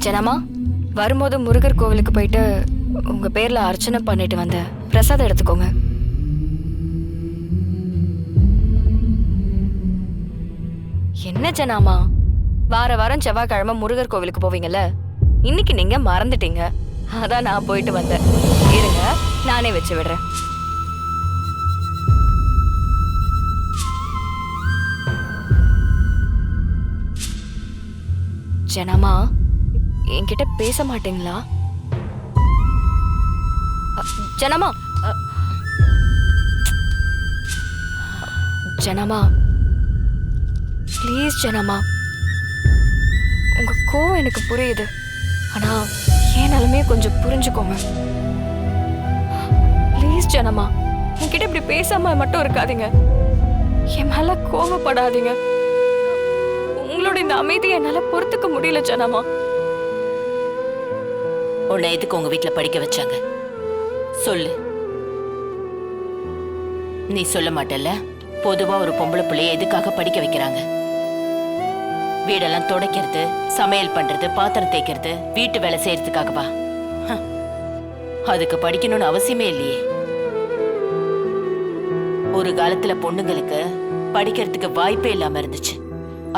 ஜனமா, வரும்போது முருகர் கோவிலுக்கு போயிட்டு உங்க பேர்ல அர்ச்சனை பண்ணிட்டு வந்த பிரசாதம் எடுத்துக்கோங்க. என்ன ஜனாமா, வார வாரம் செவ்வாய்க்கிழமை முருகர் கோவிலுக்கு போவீங்கல்ல, இன்னைக்கு நீங்க மறந்துட்டீங்க. அதான் நான் போயிட்டு வந்தேன். இருங்க, நானே வச்சு விடுறேன். ஜனமா, என்கிட்ட பேச மாட்டீங்களா? ஜனமா, ஜனமா, ப்ளீஸ் ஜனமா. உங்க கோவம் எனக்கு புரியுது, ஆனா என் நிலைமையை கொஞ்சம் புரிஞ்சுக்கோங்க. ப்ளீஸ் ஜனமா, என்கிட்ட இப்படி பேசாம மட்டும் இருக்காதீங்க. என் மேல கோவப்படாதீங்க. உங்களோட இந்த அமைதியை என்னால பொறுத்துக்க முடியல ஜனமா. உன்னை எதுக்கு உங்க வீட்டுல படிக்க வச்சாங்க சொல்லு. நீ சொல்ல மாட்டல்ல? பொதுவா ஒரு பொம்பளை பிள்ளைய எதுக்காக படிக்க வைக்கிறாங்க? வீடெல்லாம் துடைக்கிறது, சமையல் பண்றது, பாத்திரம் தேய்க்கிறது, வீட்டு வேலை செய்யறதுக்காகவா? அதுக்கு படிக்கணும்னு அவசியமே இல்லையே. ஒரு காலத்துல பொண்ணுங்களுக்கு படிக்கிறதுக்கு வாய்ப்பே இல்லாம இருந்துச்சு.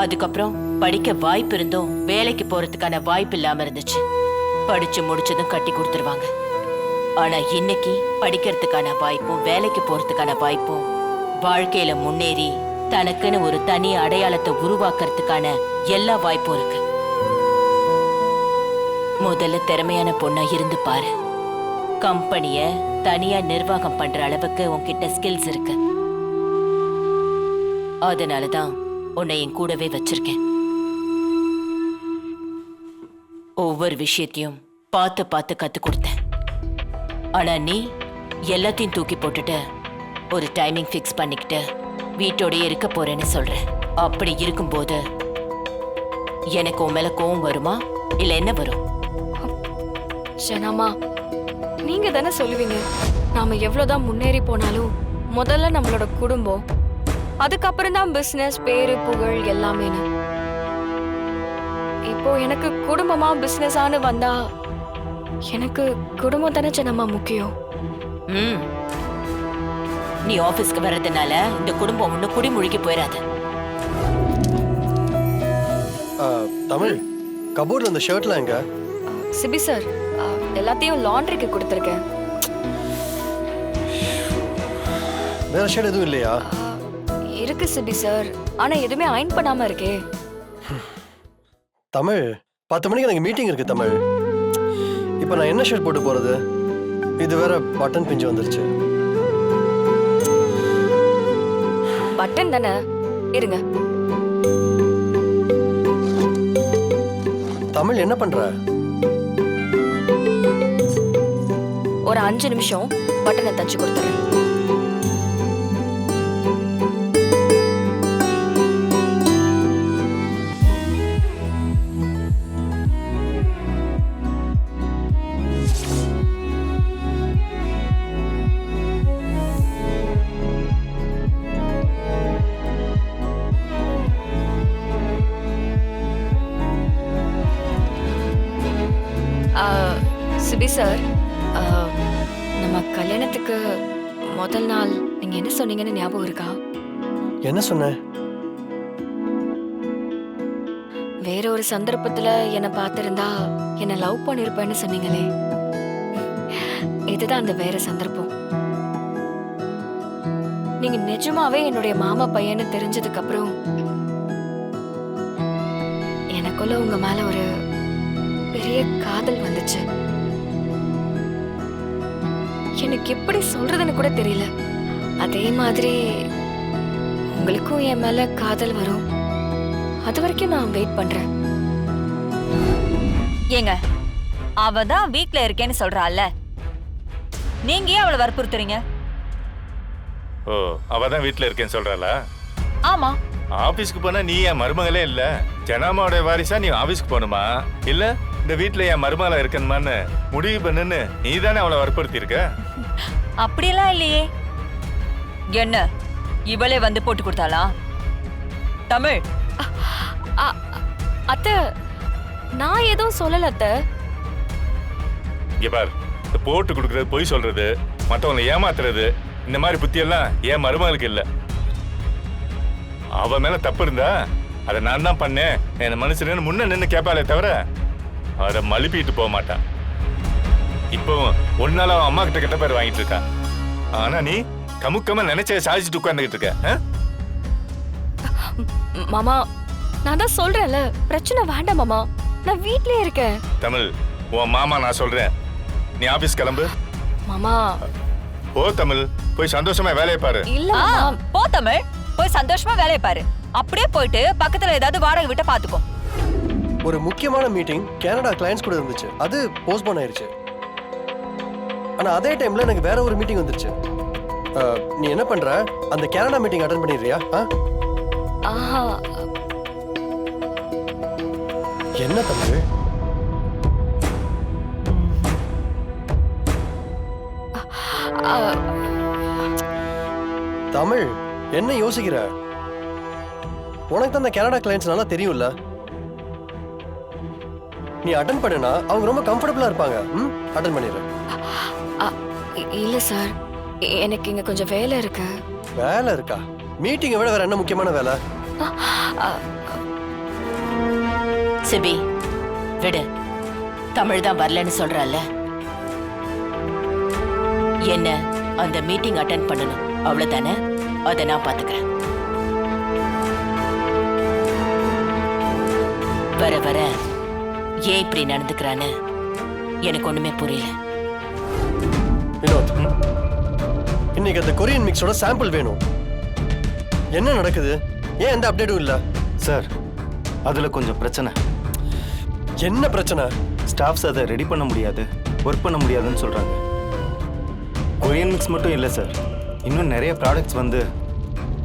அதுக்கப்புறம் படிக்க வாய்ப்பு இருந்தும் வேலைக்கு போறதுக்கான வாய்ப்பு இல்லாம இருந்துச்சு. படிச்சு முடிச்சதும் கட்டி கொடுத்துருவாங்க. ஆனா இன்னைக்கு படிக்கிறதுக்கான வாய்ப்பும் வேலைக்கு போறதுக்கான வாய்ப்பும், வாழ்க்கையில முன்னேறி தனக்குன்னு ஒரு தனி அடையாளத்தை உருவாக்குறதுக்கான எல்லா வாய்ப்பும் இருக்கு. முதல்ல திறமையான பொண்ணா இருந்து பாரு. கம்பெனிய தனியா நிர்வாகம் பண்ற அளவுக்கு உன்கிட்ட ஸ்கில்ஸ் இருக்கு. அதனாலதான் உன்னை என் கூடவே வச்சிருக்கேன். ஒவ்வொரு விஷயத்தையும் பார்த்து பார்த்து கத்து கொடுத்தேன். ஆனா நீ எல்லாத்தையும் தூக்கி போட்டுட்டு ஒரு டைமிங் ஃபிக்ஸ் பண்ணிக்கிட்டு வீட்டோடய இருக்க போறேன்னு சொல்ற. அப்படி இருக்கும்போது எனக்கு உன் மேல கோவம் வருமா இல்ல என்ன வரும்? ஜனமா, நீங்க தானே சொல்லுவீங்க, நாம எவ்வளவுதான் முன்னேறி போனாலும் முதல்ல நம்மளோட குடும்பம், அதுக்கப்புறம் தான் பிசினஸ், பேரு புகழ் எல்லாமேன்னு. இப்போ எனக்கு குடும்பமா பிசினஸ் ஆனு வந்தா எனக்கு குடும்பம் தானே ஜனமா முக்கியம். நீ ஆபீஸ்க்கு வர்றதுனால இந்த குடும்பம் ஒண்ணு குடிமுழுகி போயிடாது. தமிழ், கபோர்ட்ல அந்த ஷர்ட்லாம் எங்க? சிபி சார், எல்லாத்தையும் லாண்ட்ரிக்கு கொடுத்துருக்கேன். வேற ஷர்ட் எதுவும் இல்லையா? இருக்கு சிபி சார், ஆனா எதுவுமே அயன் பண்ணாம இருக்கே. தமிழ், 10 மணிக்கு எனக்கு மீட்டிங் இருக்கு தமிழ். இப்போ நான் என்ன ஷர்ட் போட்டு போறது? இது வேற பட்டன் பிஞ்சு வந்துருச்சு. பட்டன் தானே, இருங்க. தமிழ், என்ன பண்ற? ஒரு 5 நிமிஷம் பட்டனை தச்சு கொடுத்துறேன். சிபி சார், நம்ம கல்யாணத்துக்கு முதல் நாள் நீங்க என்ன சொன்னீங்கன்னு ஞாபகம் இருக்கா? என்ன சொன்ன? வேற ஒரு சந்தர்ப்பத்துல என்ன பார்த்திருந்தா என்ன லவ் பண்ணிருப்பேன்னு சொன்னீங்களே, இதுதான் அந்த வேற சந்தர்ப்பம். நீங்க நிஜமாவே என்னுடைய மாமா பையன்னு தெரிஞ்சதுக்கு அப்புறம் எனக்குள்ள உங்க மேல ஒரு பெரிய காதல் வந்துச்சு. எனக்கு எப்படி சொல்றதுன்னு கூட தெரியல. அதே மாதிரி உங்களுக்கும் என் மேல காதல் வரும். அது வரைக்கும் நான் வெயிட் பண்றேன். ஏங்க, அவ தான் வீட்ல இருக்கேன்னு சொல்றாள்ல, நீங்க ஏன் அவளை வற்புறுத்துறீங்க? ஓ, அவ தான் வீட்ல இருக்கேன்னு சொல்றாளா? ஆமா. ஆபீஸ்க்கு போனா நீ என் மருமகளே இல்ல, ஜனாமாவோட வாரிசா நீ ஆபீஸ்க்கு போகணுமா இல்ல இந்த வீட்ல என் மருமகளா இருக்கணுமான்னு முடிவு பண்ணுன்னு நீ தானே அவளை வற்புறுத்தி இருக்க. அப்படியெல்லாம் இல்லையே. என்ன இவளே வந்து போட்டு கொடுத்தாளா? தமிழ், அத்தை, நான் எதுவும் சொல்லல அத்தை. இங்க பார், இந்த போட்டு கொடுக்கறது, பொய் சொல்றது, மத்தவங்களை ஏமாத்துறது, இந்த மாதிரி புத்தி எல்லாம் என் மருமகளுக்கு இல்ல. அவ மேல தப்பு இருந்தா அதை நான் தான் பண்ணேன் என் மனுஷன் முன்ன நின்று கேட்பாளே தவிர அதை மழுப்பிட்டு போக மாட்டான். இப்போ ஒன்னால அவன் அம்மா கிட்ட கெட்ட பேர் வாங்கிட்டு இருக்கா. ஆனா நீ கமுக்கமா நினைச்ச சாதிச்சுட்டு உட்கார்ந்துகிட்டு இருக்க. மாமா நான் தான் சொல்றேன்ல, பிரச்சனை வேண்டாம் மாமா, நான் வீட்லயே இருக்கேன். தமிழ், உன் மாமா நான் சொல்றேன், நீ ஆபீஸ் கிளம்பு. மாமா ஓ தமிழ், போய் சந்தோஷமா வேலையை பாரு. இல்ல ஆ, மாமா. போ தமிழ், போய் சந்தோஷமா வேலையை பாரு. அப்படியே போயிட்டு பக்கத்துல ஏதாவது வாடகை விட்ட பாத்துக்கோ. ஒரு முக்கியமான மீட்டிங் கனடா கிளையன்ஸ் கூட இருந்துச்சு, அது போஸ்ட்போன் ஆயிருச்சு. ஆனா அதே டைம்ல எனக்கு வேற ஒரு மீட்டிங் வந்துருச்சு. நீ என்ன பண்ற, அந்த கனடா மீட்டிங் அட்டெண்ட் பண்ணிடுறியா? ஆஹா, என்ன தமிழ்? தமிழ், என்ன யோசிக்கிற? உனக்கு தான் அந்த கனடா கிளையன்ஸ் நல்லா தெரியும்ல. நீ அட்டெண்ட் பண்ணுனா அவங்க ரொம்ப கம்ஃபர்டபுளா இருப்பாங்க. அட்டெண்ட் பண்ணிடு. இல்ல சார், எனக்கு இங்க கொஞ்சம் வேலை இருக்கு. வேலை இருக்கா? மீட்டிங்கை விட வேற என்ன முக்கியமான வேலை? சிபி, விடு. தமிழ் தான் வரலன்னு சொல்றல்ல. என்ன அந்த மீட்டிங் அட்டெண்ட் பண்ணணும், அவ்வளவுதானே? அதை நான் பாத்துக்கிறேன். வர வர ஏன் இப்படி நடந்துக்கிறான்னு எனக்கு ஒண்ணுமே புரியல. வினோத், இன்னைக்கு அந்த கொரியன் மிக்ஸோட சாம்பிள் வேணும். என்ன நடக்குது? ஏன் எந்த அப்டேட்டும் இல்ல? சார், அதுல கொஞ்சம் பிரச்சனை. என்ன பிரச்சனை? ஸ்டாஃப்ஸ் அதை ரெடி பண்ண முடியாது, ஒர்க் பண்ண முடியாதுன்னு சொல்றாங்க. கொரியன் மிக்ஸ் மட்டும் இல்லை சார், இன்னும் நிறைய ப்ராடக்ட்ஸ் வந்து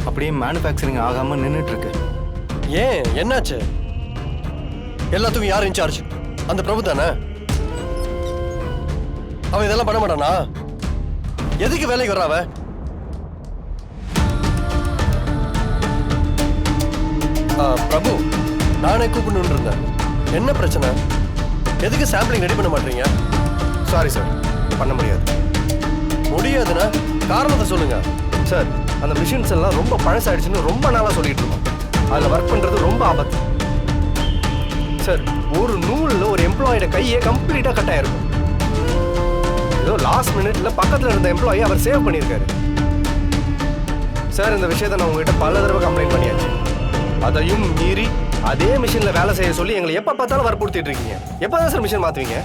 அப்படியே மேனுஃபேக்சரிங் ஆகாம நின்றுட்டு இருக்கு. ஏன், என்னாச்சு? எல்லாத்துக்கும் யார் இன்சார்ஜ்? அந்த பிரபு தானே? அவன் இதெல்லாம் பண்ண மாட்டானா? எதுக்கு வேலைக்கு வர்ற அவன்? பிரபு, நானே கூப்பிடணும்னு இருந்தேன். என்ன பிரச்சனை? எதுக்கு சாம்பிளிங் ரெடி பண்ண மாட்டீங்க? சாரி சார், பண்ண முடியாது. முடியாதுன்னா காரணத்தை சொல்லுங்க. சார், அந்த மிஷின்ஸ் எல்லாம் ரொம்ப பழசாயிடுச்சுன்னு ரொம்ப நாளாக சொல்லிட்டு இருக்கோம். அதில் ஒர்க் பண்ணுறது ரொம்ப ஆபத்து. சார், ஒரு நூலில் ஒரு எம்ப்ளாயோட கையே கம்ப்ளீட்டாக கட் ஆயிருக்கும். ஏதோ லாஸ்ட் மினிட்ல பக்கத்தில் இருந்த எம்ப்ளாயி அவர் சேவ் பண்ணியிருக்காரு. சார், இந்த விஷயத்தை நான் உங்ககிட்ட பல தடவை கம்ப்ளைண்ட் பண்ணியாச்சு. அதையும் மீறி அதே மிஷினில் வேலை செய்ய சொல்லி எங்களை எப்போ பார்த்தாலும் வற்புறுத்திட்டு இருக்கீங்க. எப்போ தான் சார் மிஷின் மாற்றுவீங்க?